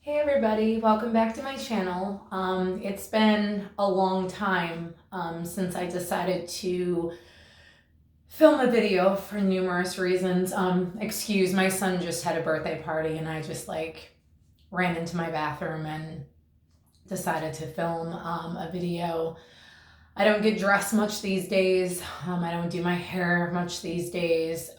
Hey everybody, welcome back to my channel. It's been a long time since I decided to film a video for numerous reasons. Excuse, my son just had a birthday party and I just ran into my bathroom and decided to film a video. I don't get dressed much these days. I don't do my hair much these days.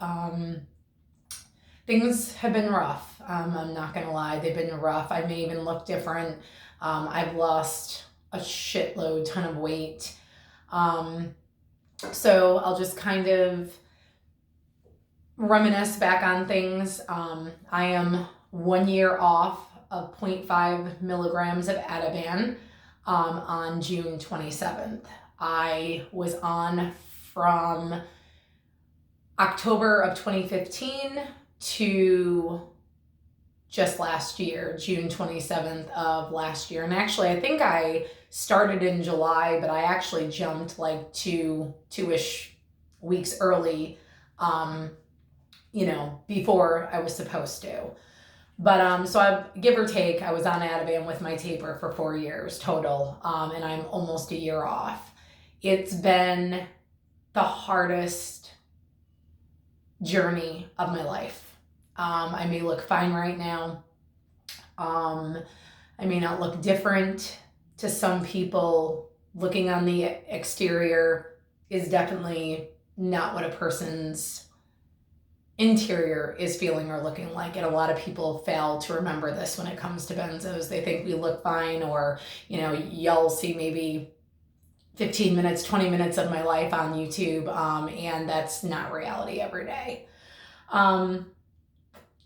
Things have been rough. I'm not gonna lie, they've been rough. I may even look different. I've lost a ton of weight. So I'll just kind of reminisce back on things. I am 1 year off of 0.5 milligrams of Ativan on June 27th. I was on from October of 2015 to just last year, June 27th of last year. And actually, I think I started in July, but I actually jumped like two-ish weeks early, before I was supposed to. But so I, give or take, I was on Ativan with my taper for 4 years total, and I'm almost a year off. It's been the hardest journey of my life. I may look fine right now. I may not look different to some people. Looking on the exterior is definitely not what a person's interior is feeling or looking like. And a lot of people fail to remember this when it comes to benzos. They think we look fine, or, y'all see maybe 15 minutes, 20 minutes of my life on YouTube, and that's not reality every day.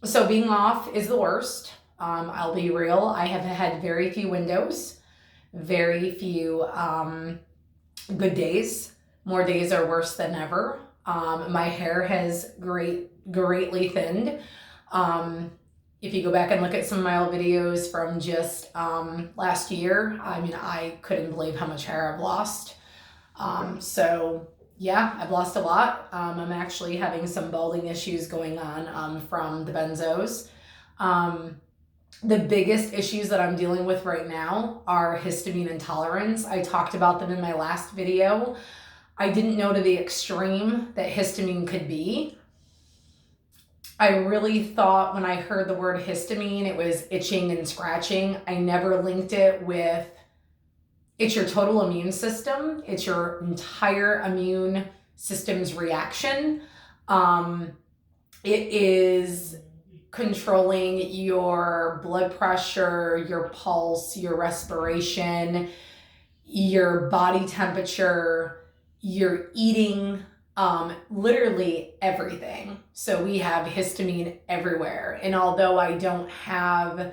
So being off is the worst. I'll be real. I have had very few windows, very few good days. More days are worse than ever. My hair has greatly thinned. If you go back and look at some of my old videos from just last year, I couldn't believe how much hair I've lost. So yeah, I've lost a lot. I'm actually having some balding issues going on from the Benzos. The biggest issues that I'm dealing with right now are histamine intolerance. I talked about them in my last video. I didn't know to the extreme that histamine could be. I really thought when I heard the word histamine, it was itching and scratching. I never linked it with, it's your total immune system. It's your entire immune system's reaction. It is controlling your blood pressure, your pulse, your respiration, your body temperature, your eating, literally everything. So we have histamine everywhere. And although I don't have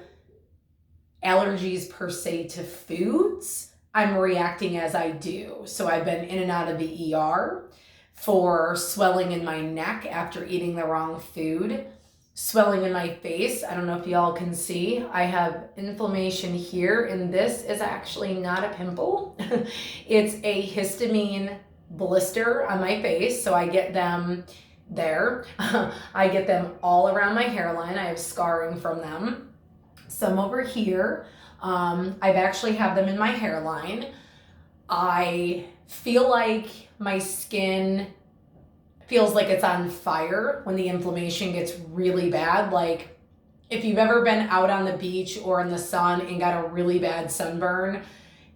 allergies per se to foods, I'm reacting as I do. So I've been in and out of the ER for swelling in my neck after eating the wrong food, swelling in my face. I don't know if y'all can see. I have inflammation here, and this is actually not a pimple. It's a histamine blister on my face. So I get them there. I get them all around my hairline. I have scarring from them. Some over here. I've actually have them in my hairline. I feel like my skin feels like it's on fire when the inflammation gets really bad. Like if you've ever been out on the beach or in the sun and got a really bad sunburn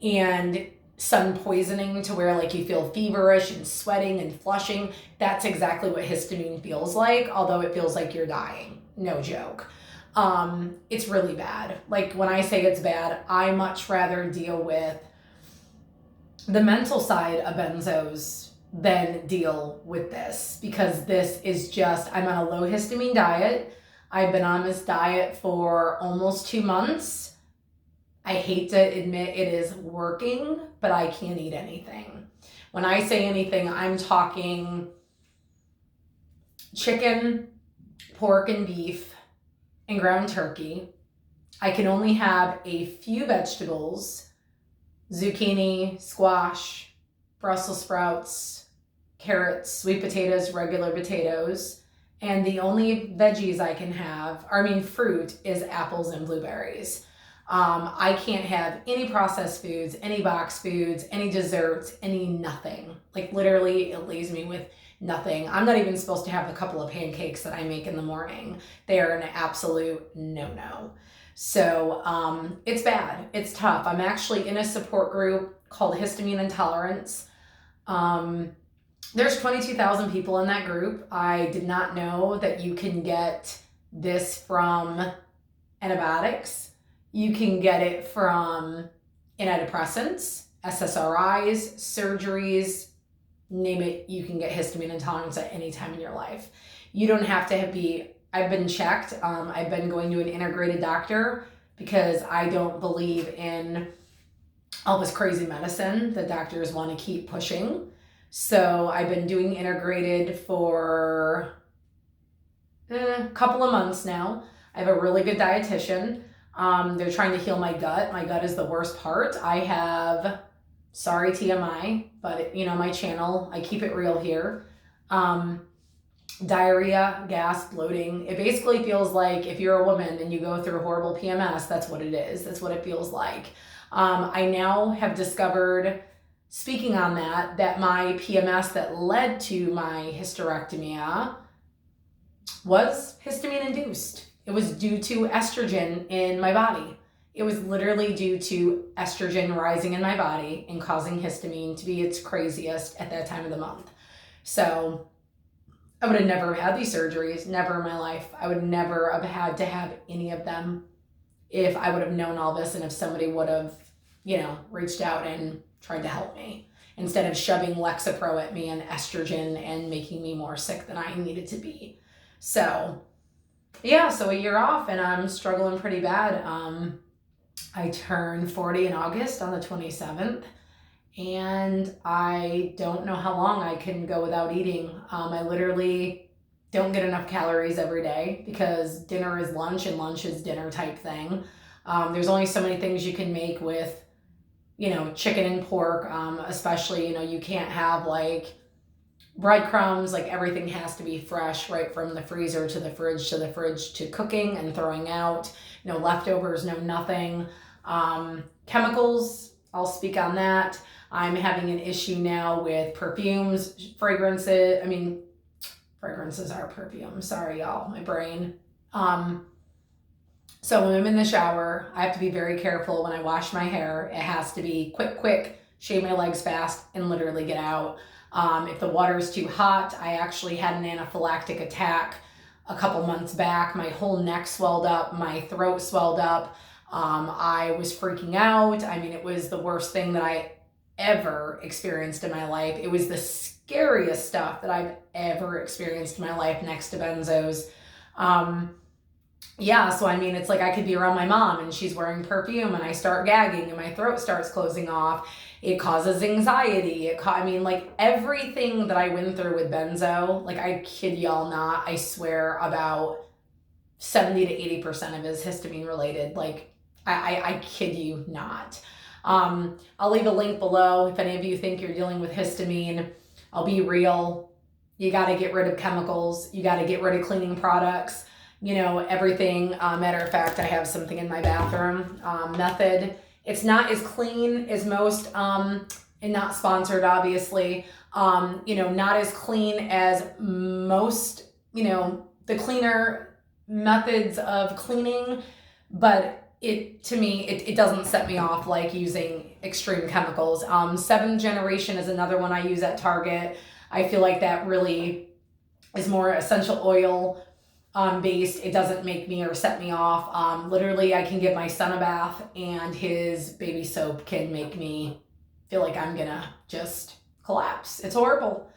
and sun poisoning to where like you feel feverish and sweating and flushing, that's exactly what histamine feels like, although it feels like you're dying. No joke. It's really bad. Like when I say it's bad, I much rather deal with the mental side of benzos than deal with this, because this is just, I'm on a low histamine diet. I've been on this diet for almost 2 months. I hate to admit it is working, but I can't eat anything. When I say anything, I'm talking chicken, pork and beef, and ground turkey. I can only have a few vegetables: zucchini, squash, Brussels sprouts, carrots, sweet potatoes, regular potatoes. And the only veggies I can have, fruit, is apples and blueberries. I can't have any processed foods, any box foods, any desserts, any nothing. Like literally it leaves me with nothing. I'm not even supposed to have a couple of pancakes that I make in the morning. They are an absolute no-no. So it's bad. It's tough. I'm actually in a support group called Histamine Intolerance. There's 22,000 people in that group. I did not know that you can get this from antibiotics. You can get it from antidepressants, SSRIs, surgeries, name it, you can get histamine intolerance at any time in your life. You don't have to I've been checked. I've been going to an integrated doctor because I don't believe in all this crazy medicine that doctors want to keep pushing. So I've been doing integrated for a couple of months now. I have a really good dietitian. They're trying to heal my gut. My gut is the worst part. I have, sorry TMI, but my channel, I keep it real here. Diarrhea, gas, bloating. It basically feels like if you're a woman and you go through horrible PMS, that's what it is. That's what it feels like. I now have discovered, speaking on that my PMS that led to my hysterectomy was histamine induced. It was due to estrogen in my body. It was literally due to estrogen rising in my body and causing histamine to be its craziest at that time of the month. So I would have never had these surgeries, never in my life. I would never have had to have any of them if I would have known all this and if somebody would have, reached out and tried to help me instead of shoving Lexapro at me and estrogen and making me more sick than I needed to be. So a year off and I'm struggling pretty bad. I turned 40 in August on the 27th and I don't know how long I can go without eating. I literally don't get enough calories every day because dinner is lunch and lunch is dinner type thing. There's only so many things you can make with, chicken and pork, especially, you can't have like breadcrumbs, like everything has to be fresh, right from the freezer to the fridge to cooking and throwing out, no leftovers, no nothing. Chemicals, I'll speak on that. I'm having an issue now with perfumes, fragrances. Fragrances are perfumes. Sorry, y'all, my brain. So when I'm in the shower, I have to be very careful when I wash my hair. It has to be quick, shave my legs fast, and literally get out. If the water is too hot, I actually had an anaphylactic attack a couple months back. My whole neck swelled up, my throat swelled up. I was freaking out. It was the worst thing that I ever experienced in my life. It was the scariest stuff that I've ever experienced in my life next to Benzos. It's like I could be around my mom and she's wearing perfume and I start gagging and my throat starts closing off. It causes anxiety. Everything that I went through with Benzo, I kid y'all not, I swear about 70 to 80% of it is histamine related. I kid you not. I'll leave a link below if any of you think you're dealing with histamine. I'll be real. You got to get rid of chemicals. You got to get rid of cleaning products. Everything. Matter of fact, I have something in my bathroom. Method. It's not as clean as most, and not sponsored, obviously. Not as clean as most, the cleaner methods of cleaning, but to me, it doesn't set me off like using extreme chemicals. 7th generation is another one I use at Target. I feel like that really is more essential oil based. It doesn't make me or set me off. Literally, I can give my son a bath and his baby soap can make me feel like I'm gonna just collapse. It's horrible.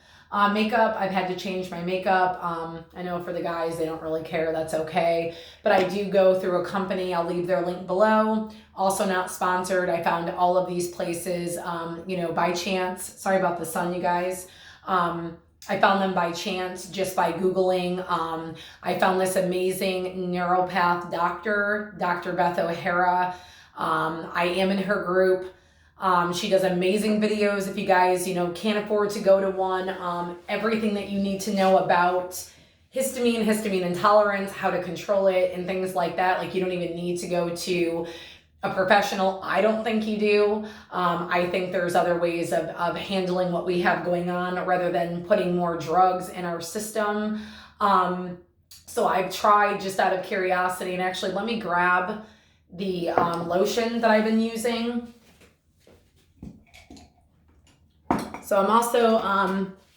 Makeup, I've had to change my makeup. I know for the guys, they don't really care. That's okay. But I do go through a company. I'll leave their link below. Also not sponsored. I found all of these places, by chance. Sorry about the sun, you guys. I found them by chance just by Googling. I found this amazing neuropath doctor, Dr. Beth O'Hara. I am in her group. She does amazing videos if you guys, can't afford to go to one. Everything that you need to know about histamine intolerance, how to control it, and things like that. You don't even need to go to a professional. I don't think you do. I think there's other ways of handling what we have going on rather than putting more drugs in our system. So I've tried just out of curiosity, and actually let me grab the lotion that I've been using. So I'm also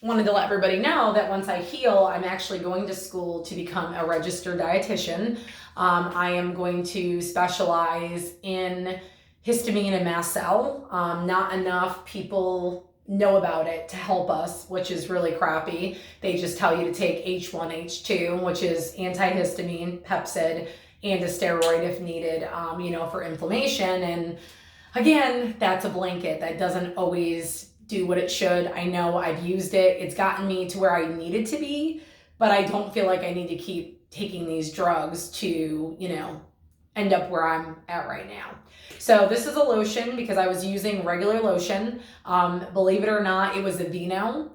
wanted to let everybody know that once I heal, I'm actually going to school to become a registered dietitian. I am going to specialize in histamine and mast cell. Not enough people know about it to help us, which is really crappy. They just tell you to take H1, H2, which is antihistamine, Pepcid, and a steroid if needed, for inflammation. And again, that's a blanket. That doesn't always do what it should. I know I've used it. It's gotten me to where I needed to be, but I don't feel like I need to keep taking these drugs to, end up where I'm at right now. So this is a lotion because I was using regular lotion. Believe it or not, it was Aveeno.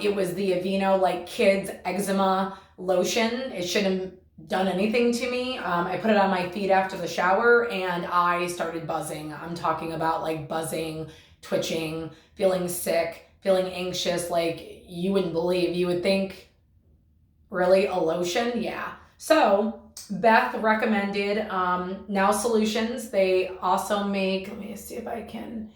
It was the Aveeno like kids eczema lotion. It shouldn't have done anything to me. I put it on my feet after the shower and I started buzzing. I'm talking about like buzzing, twitching, feeling sick, feeling anxious, like you wouldn't believe. You would think, really, a lotion? Yeah. So Beth recommended Now Solutions. They also make, let me see if I can,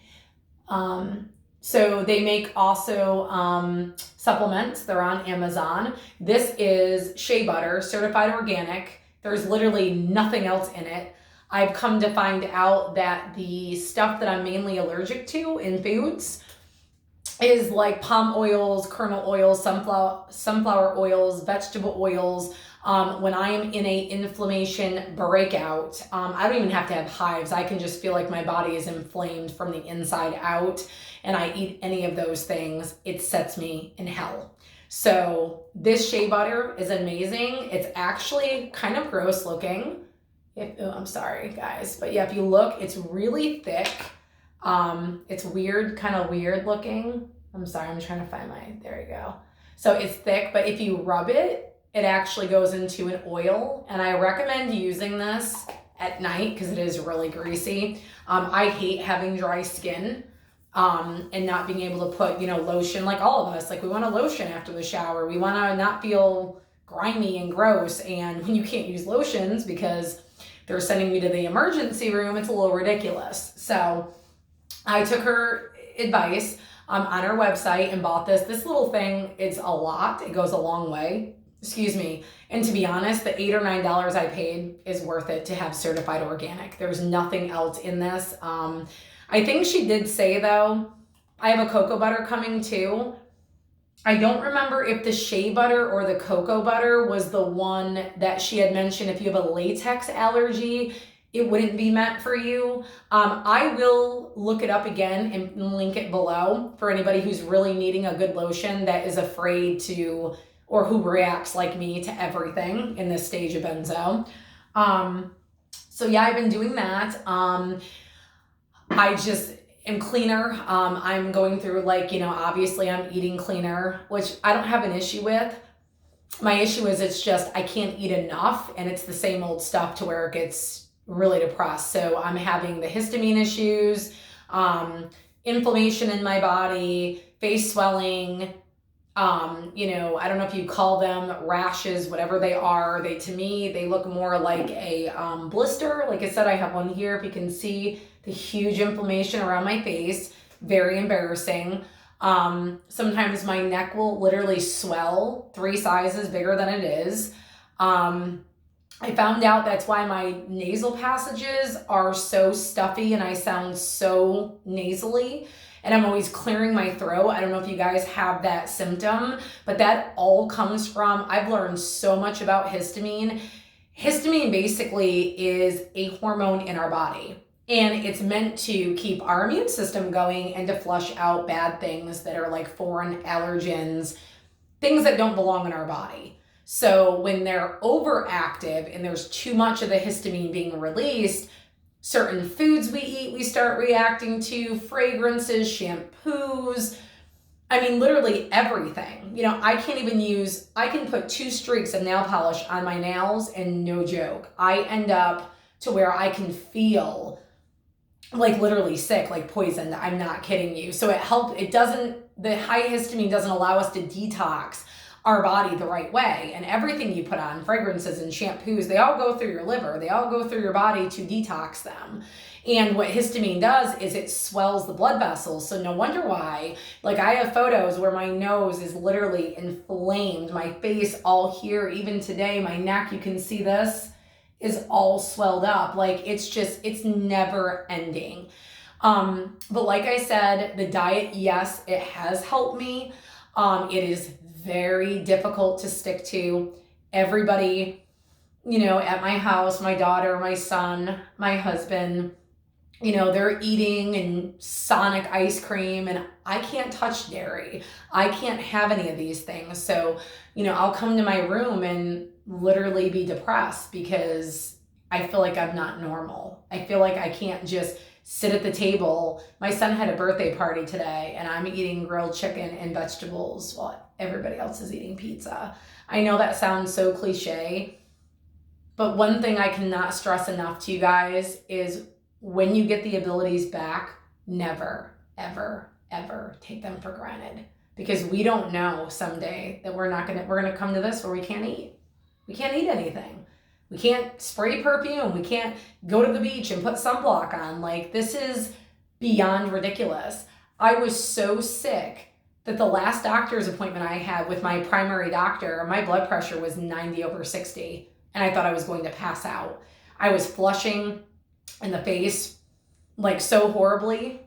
so they make also supplements. They're on Amazon. This is shea butter, certified organic. There's literally nothing else in it. I've come to find out that the stuff that I'm mainly allergic to in foods is like palm oils, kernel oils, sunflower oils, vegetable oils. When I am in a inflammation breakout, I don't even have to have hives. I can just feel like my body is inflamed from the inside out, and I eat any of those things, it sets me in hell. So this shea butter is amazing. It's actually kind of gross looking. I'm sorry guys, but yeah, if you look, it's really thick. It's weird, kind of weird looking. I'm sorry, I'm trying to find there you go. So it's thick, but if you rub it, it actually goes into an oil, and I recommend using this at night because it is really greasy. I hate having dry skin and not being able to put, lotion, like all of us. Like we want a lotion after the shower. We want to not feel grimy and gross, and when you can't use lotions because they're sending me to the emergency room, it's a little ridiculous. So I took her advice on her website and bought this. This little thing is a lot. It goes a long way. Excuse me. And to be honest, the $8 or $9 I paid is worth it to have certified organic. There's nothing else in this. I think she did say though, I have a cocoa butter coming too. I don't remember if the shea butter or the cocoa butter was the one that she had mentioned. If you have a latex allergy, it wouldn't be meant for you. I will look it up again and link it below for anybody who's really needing a good lotion that is afraid to, or who reacts like me to everything in this stage of benzo. So yeah, I've been doing that. I just am cleaner. I'm going through obviously I'm eating cleaner, which I don't have an issue with. My issue is it's just I can't eat enough, and it's the same old stuff to where it gets really depressed. So I'm having the histamine issues, inflammation in my body, face swelling, I don't know if you call them rashes, whatever they are. To me, they look more like a blister. Like I said, I have one here. If you can see the huge inflammation around my face, very embarrassing. Sometimes my neck will literally swell 3 sizes bigger than it is. I found out that's why my nasal passages are so stuffy and I sound so nasally, and I'm always clearing my throat. I don't know if you guys have that symptom, but that all comes from, I've learned so much about histamine. Histamine basically is a hormone in our body, and it's meant to keep our immune system going and to flush out bad things that are like foreign allergens, things that don't belong in our body. So when they're overactive and there's too much of the histamine being released, certain foods we eat, we start reacting to, fragrances, shampoos, literally everything. I can put 2 streaks of nail polish on my nails and no joke, I end up to where I can feel like literally sick, like poisoned. I'm not kidding you. So the high histamine doesn't allow us to detox our body the right way. And everything you put on, fragrances and shampoos, they all go through your liver. They all go through your body to detox them. And what histamine does is it swells the blood vessels. So no wonder why, like I have photos where my nose is literally inflamed, my face all here, even today, my neck, you can see this, is all swelled up. Like it's never ending. But like I said, the diet, yes, it has helped me. It is very difficult to stick to. Everybody, at my house, my daughter, my son, my husband, they're eating and Sonic ice cream, and I can't touch dairy. I can't have any of these things. So, I'll come to my room and literally be depressed because I feel like I'm not normal. I feel like I can't just sit at the table. My son had a birthday party today and I'm eating grilled chicken and vegetables while everybody else is eating pizza. I know that sounds so cliche, but one thing I cannot stress enough to you guys is when you get the abilities back, never, ever, ever take them for granted, because we don't know someday that we're going to come to this where we can't eat. We can't eat anything. We can't spray perfume. We can't go to the beach and put sunblock on. Like, this is beyond ridiculous. I was so sick that the last doctor's appointment I had with my primary doctor, my blood pressure was 90/60, and I thought I was going to pass out. I was flushing in the face, like so horribly,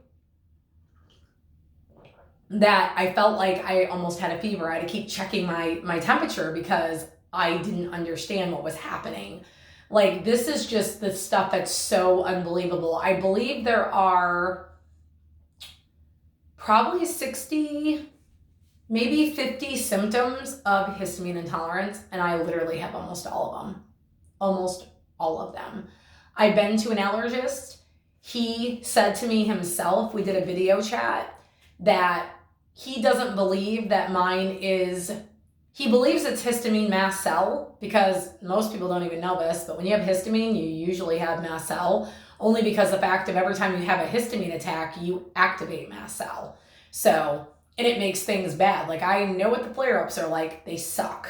that I felt like I almost had a fever. I had to keep checking my temperature because I didn't understand what was happening. Like, this is just the stuff that's so unbelievable. I believe there are probably 60, maybe 50 symptoms of histamine intolerance, and I literally have almost all of them. Almost all of them. I've been to an allergist. He said to me himself, we did a video chat, that he doesn't believe that mine is, he believes it's histamine mast cell, because most people don't even know this, but when you have histamine, you usually have mast cell, only because the fact of every time you have a histamine attack, you activate mast cell. So, and it makes things bad. Like, I know what the flare-ups are like. They suck.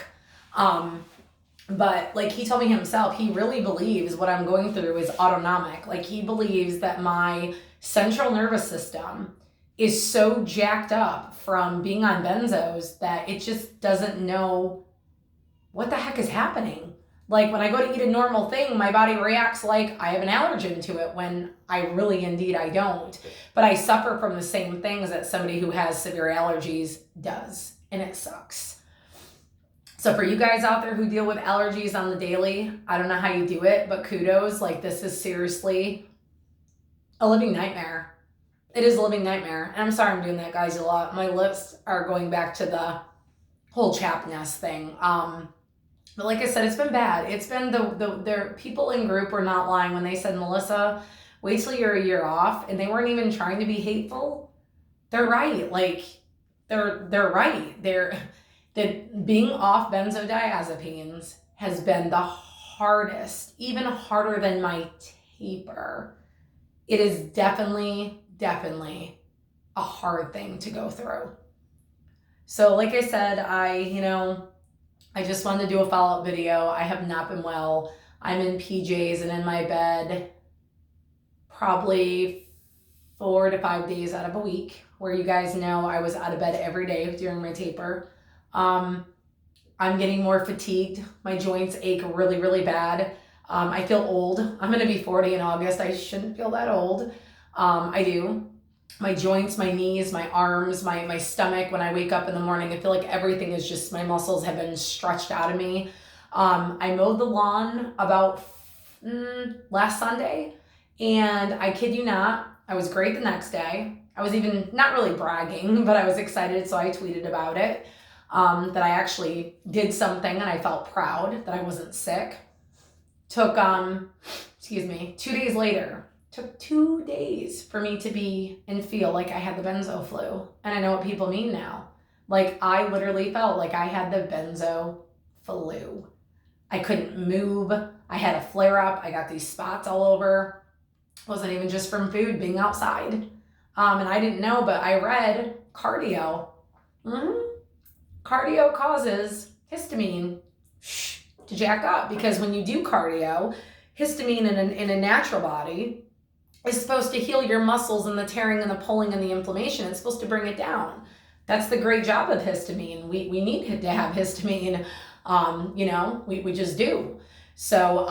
But like he told me himself, he really believes what I'm going through is autonomic. Like, he believes that my central nervous system is so jacked up from being on benzos that it just doesn't know what the heck is happening. Like, when I go to eat a normal thing, my body reacts like I have an allergen to it, when I really indeed I don't. But I suffer from the same things that somebody who has severe allergies does, and it sucks. So for you guys out there who deal with allergies on the daily, I don't know how you do it, but kudos. Like, this is seriously a living nightmare. It is a living nightmare. And I'm sorry I'm doing that, guys, a lot. My lips are going back to the whole chappedness thing. But like I said, it's been bad. It's been the people in group were not lying when they said, Melissa, wait till you're a year off. And they weren't even trying to be hateful. They're right. Like, they're right. That being off benzodiazepines has been the hardest, even harder than my taper. It is definitely a hard thing to go through. So like I said, I just wanted to do a follow-up video. I have not been well. I'm in PJs and in my bed probably 4 to 5 days out of a week, where you guys know I was out of bed every day during my taper. I'm getting more fatigued. My joints ache really, really bad. I feel old. I'm going to be 40 in August. I shouldn't feel that old. I do. My joints, my knees, my arms, my stomach, when I wake up in the morning, I feel like everything is just, my muscles have been stretched out of me. I mowed the lawn about last Sunday, and I kid you not, I was great the next day. I was even not really bragging, but I was excited, so I tweeted about it. That I actually did something and I felt proud that I wasn't sick. Took, 2 days later, took 2 days for me to be and feel like I had the benzo flu. And I know what people mean now. Like, I literally felt like I had the benzo flu. I couldn't move. I had a flare up. I got these spots all over. It wasn't even just from food, being outside. And I didn't know, but I read cardio. Cardio causes histamine to jack up, because when you do cardio, histamine in a natural body is supposed to heal your muscles and the tearing and the pulling and the inflammation. It's supposed to bring it down. That's the great job of histamine. We need to have histamine, we just do. So,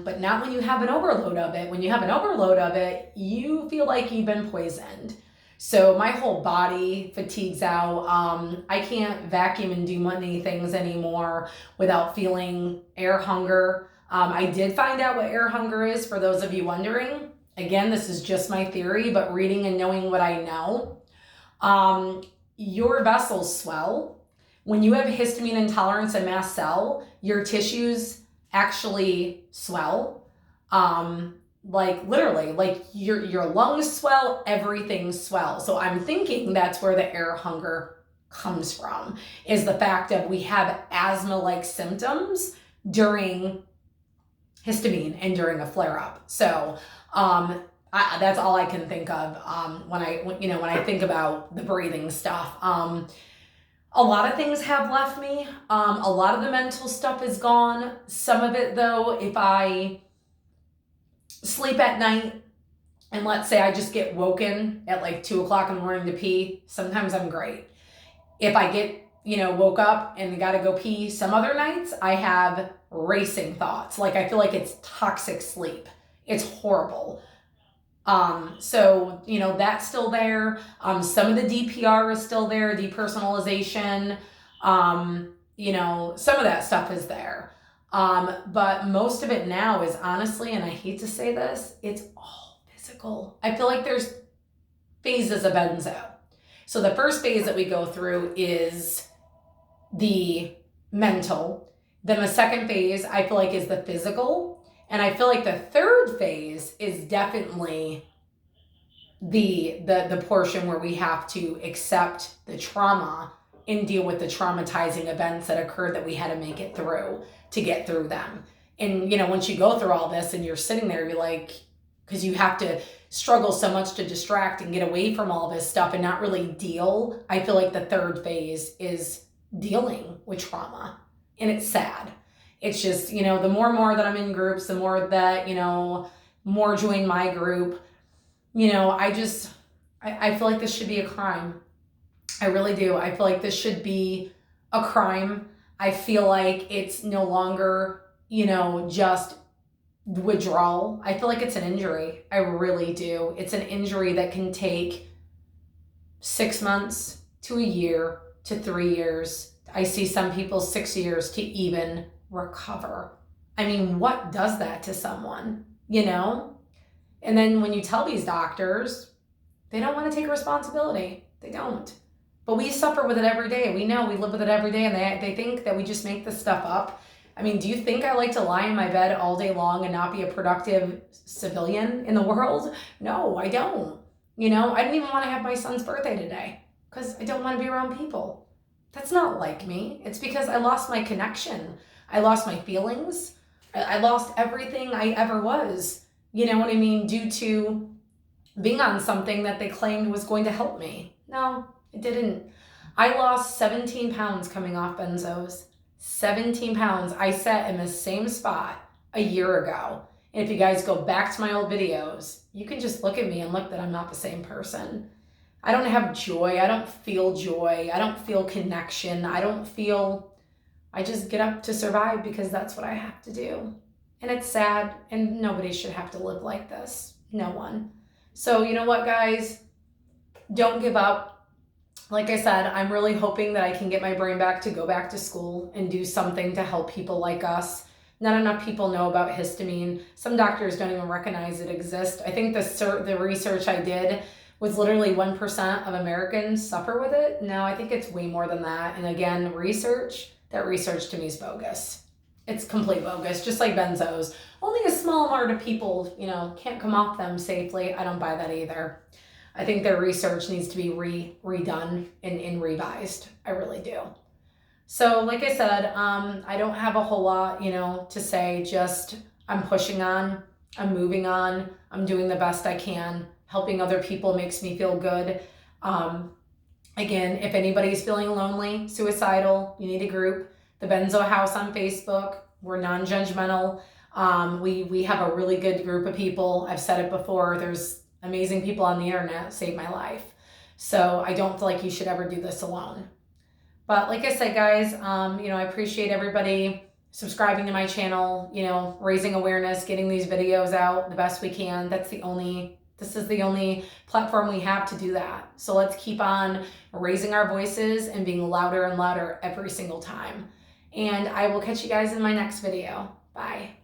but not when you have an overload of it. When you have an overload of it, you feel like you've been poisoned. So my whole body fatigues out. I can't vacuum and do many things anymore without feeling air hunger. I did find out what air hunger is, for those of you wondering. Again, this is just my theory, but reading and knowing what I know. Your vessels swell. When you have histamine intolerance and mast cell, your tissues actually swell. Like literally, like your lungs swell, everything swells. So I'm thinking that's where the air hunger comes from, is the fact that we have asthma-like symptoms during histamine and during a flare-up. So that's all I can think of when I think about the breathing stuff. A lot of things have left me. A lot of the mental stuff is gone. Some of it, though, if I sleep at night and let's say I just get woken at like 2 o'clock in the morning to pee, sometimes I'm great. If I get, woke up and gotta go pee, some other nights I have racing thoughts. Like I feel like it's toxic sleep. It's horrible. So, that's still there. Some of the DPR is still there, depersonalization. Some of that stuff is there. But most of it now is honestly, and I hate to say this, it's all physical. I feel like there's phases of Benzo. So the first phase that we go through is the mental. Then the second phase, I feel like, is the physical. And I feel like the third phase is definitely the portion where we have to accept the trauma and deal with the traumatizing events that occurred that we had to make it through to get through them. And, once you go through all this and you're sitting there, you're like, because you have to struggle so much to distract and get away from all this stuff and not really deal. I feel like the third phase is dealing with trauma. And it's sad. It's just, the more and more that I'm in groups, the more that, more join my group, I feel like this should be a crime. I really do. I feel like this should be a crime. I feel like it's no longer, just withdrawal. I feel like it's an injury. I really do. It's an injury that can take 6 months to a year to 3 years. I see some people 6 years to even recover. I mean, what does that to someone, And then when you tell these doctors, they don't want to take responsibility. They don't. But we suffer with it every day. We know we live with it every day, and they think that we just make this stuff up. I mean, do you think I like to lie in my bed all day long and not be a productive civilian in the world? No, I don't. I didn't even want to have my son's birthday today because I don't want to be around people. That's not like me. It's because I lost my connection. I lost my feelings. I lost everything I ever was. You know what I mean? Due to being on something that they claimed was going to help me. No, it didn't. I lost 17 pounds coming off Benzos. 17 pounds. I sat in the same spot a year ago. And if you guys go back to my old videos, you can just look at me and look that I'm not the same person. I don't have joy. I don't feel joy. I don't feel connection. I just get up to survive because that's what I have to do. And it's sad, and nobody should have to live like this. No one. So you know what, guys? Don't give up. Like I said, I'm really hoping that I can get my brain back to go back to school and do something to help people like us. Not enough people know about histamine. Some doctors don't even recognize it exists. I think the research I did was literally 1% of Americans suffer with it. No, I think it's way more than that. And again, that research to me is bogus. It's complete bogus, just like Benzos. Only a small amount of people, can't come off them safely. I don't buy that either. I think their research needs to be redone and revised. I really do. So like I said, I don't have a whole lot, to say. Just I'm pushing on, I'm moving on, I'm doing the best I can. Helping other people makes me feel good. Again, if anybody's feeling lonely, suicidal, you need a group. The Benzo House on Facebook, we're non-judgmental. We have a really good group of people. I've said it before, there's amazing people on the internet that saved my life. So I don't feel like you should ever do this alone. But like I said, guys, I appreciate everybody subscribing to my channel, raising awareness, getting these videos out the best we can. This is the only platform we have to do that. So let's keep on raising our voices and being louder and louder every single time. And I will catch you guys in my next video. Bye.